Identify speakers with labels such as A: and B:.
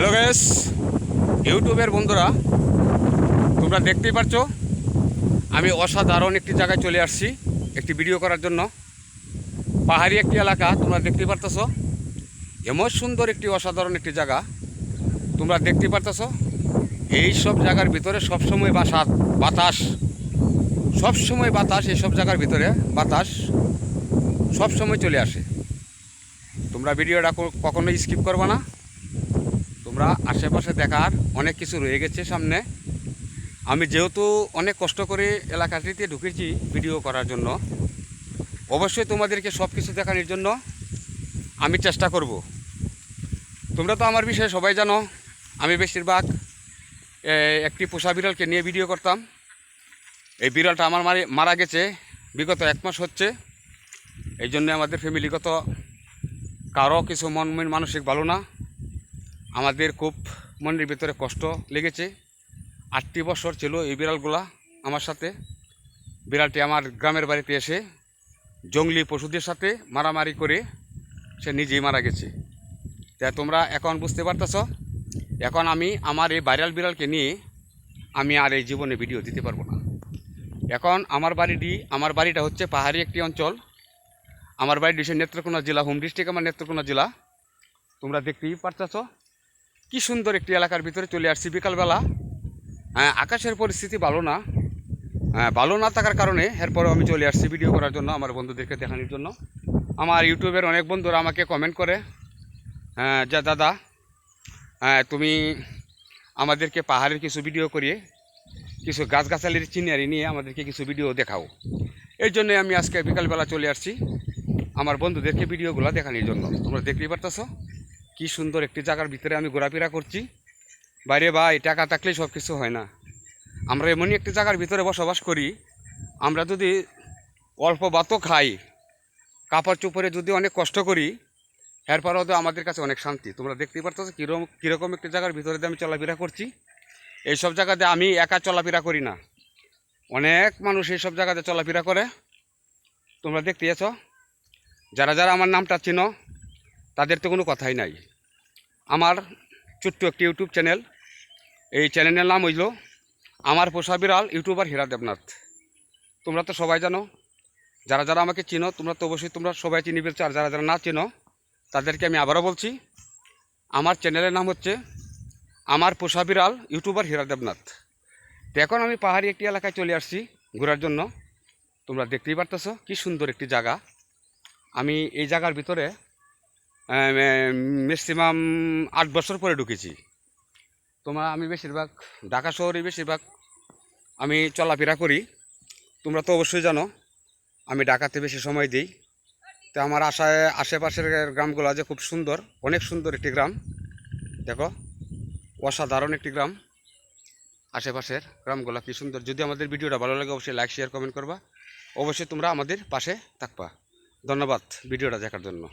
A: Hello guys, ইউটিউবের বন্ধুরা, তোমরা দেখতেই পাচ্ছ আমি অসাধারণ একটি জায়গায় চলে আসছি একটি ভিডিও করার জন্য। পাহাড়ি একটি এলাকা তোমরা দেখতে পারতেছ। এমন সুন্দর একটি অসাধারণ একটি জায়গা তোমরা দেখতে পারতেছ। এই সব জায়গার ভিতরে সবসময় বাতাস, সবসময় বাতাস, এইসব জায়গার ভিতরে বাতাস সবসময় চলে আসে। তোমরা ভিডিওটা কখনোই স্কিপ করবে না। তোমরা আশেপাশে দেখার অনেক কিছু রয়ে গেছে সামনে। আমি যেহেতু অনেক কষ্ট করে এলাকাটিতে ঢুকেছি ভিডিও করার জন্য, অবশ্যই তোমাদেরকে সব কিছু দেখানোর জন্য আমি চেষ্টা করব। তোমরা তো আমার বিষয়ে সবাই জানো, আমি বেশিরভাগ একটি পোষা বিড়ালকে নিয়ে ভিডিও করতাম। এই বিড়ালটা আমার মারা গেছে বিগত 1 মাস হচ্ছে। এই জন্য আমাদের ফ্যামিলিগত কারো কিছু মানসিক ভালো না। আমাদের খুব মনের ভিতরে কষ্ট লেগেছে। 8টি বছর ছিল এই বিড়ালগুলা আমার সাথে। বিড়ালটি আমার গ্রামের বাড়িতে এসে জঙ্গলি পশুদের সাথে মারামারি করে সে নিজেই মারা গেছে। তাই তোমরা এখন বুঝতে পারতেছ, এখন আমি আমার এই ভাইরাল বিড়ালকে নিয়ে আমি আর এই জীবনে ভিডিও দিতে পারবো না। এখন আমার বাড়িটা হচ্ছে পাহাড়ি একটি অঞ্চল। আমার বাড়ি হচ্ছে নেত্রকোনা জেলা, হোম ডিস্ট্রিক্ট আমার নেত্রকোনা জেলা। তোমরা দেখতেই পারতেছ কি সুন্দর একটি এলাকার ভিতরে চলে আসছি বিকালবেলা। আকাশের পরিস্থিতি ভালো না থাকার কারণে এরপরেও আমি চলে আসছি ভিডিও করার জন্য, আমার বন্ধুদেরকে দেখানোর জন্য। আমার ইউটিউবের অনেক বন্ধুরা আমাকে কমেন্ট করে যে দাদা, তুমি আমাদেরকে পাহাড়ের কিছু ভিডিও করিয়ে কিছু গাছগাছালির চিনারি নিয়ে আমাদেরকে কিছু ভিডিও দেখাও। এই জন্যে আমি আজকে বিকালবেলা চলে আসছি আমার বন্ধুদেরকে ভিডিওগুলো দেখানোর জন্য। তোমরা দেখতেই পারতেছ কি সুন্দর একটি জায়গার ভিতরে আমি ঘোরাফেরা করছি। বাইরে ভাই টাকা থাকলেই সব কিছু হয় না। আমরা এমনই একটি জায়গার ভিতরে বসবাস করি, আমরা যদি অল্প ভাতও খাই, কাপড় চোপড়ে যদি অনেক কষ্ট করি, এরপরেও তো আমাদের কাছে অনেক শান্তি। তোমরা দেখতেই পারতেছ কীরকম একটি জায়গার ভিতরে দিয়ে আমি চলাফেরা করছি। এইসব জায়গাতে আমি একা চলাফেরা করি না, অনেক মানুষ এইসব জায়গাতে চলাফেরা করে। তোমরা দেখতে আছো, যারা যারা আমার নামটা চিনো তাদের তো কোনো কথাই নাই। আমার ছোট্ট একটি ইউটিউব চ্যানেল, এই চ্যানেলের নাম হইল আমার পোষা বিড়াল ইউটিউবার হীরা দেবনাথ। তোমরা তো সবাই জানো, যারা যারা আমাকে চিনো তোমরা তো অবশ্যই তোমরা সবাই চিনি ফেলছো। আর যারা যারা না চিনো তাদেরকে আমি আবারও বলছি, আমার চ্যানেলের নাম হচ্ছে আমার পোষা বিড়াল ইউটিউবার হীরা দেবনাথ। তো এখন আমি পাহাড়ি একটি এলাকায় চলে আসছি ঘোরার জন্য। তোমরা দেখতেই পারতেছো কি সুন্দর একটি জায়গা। আমি এই জায়গার ভিতরে ম্যাক্সিমাম 8 বছর পরে ঢুকেছি। আমি বেশিরভাগ ঢাকা শহরে আমি চলাফেরা করি। তোমরা তো অবশ্যই জানো আমি ঢাকাতে বেশি সময় দিই। তো আমার আশেপাশের গ্রামগুলো যে খুব সুন্দর, অনেক সুন্দর একটি গ্রাম। দেখো অসাধারণ একটি গ্রাম। আশেপাশের গ্রামগুলো কি সুন্দর। যদি আমাদের ভিডিওটা ভালো লাগে অবশ্যই লাইক শেয়ার কমেন্ট করবা। অবশ্যই তোমরা আমাদের পাশে থাকবা। ধন্যবাদ ভিডিওটা দেখার জন্য।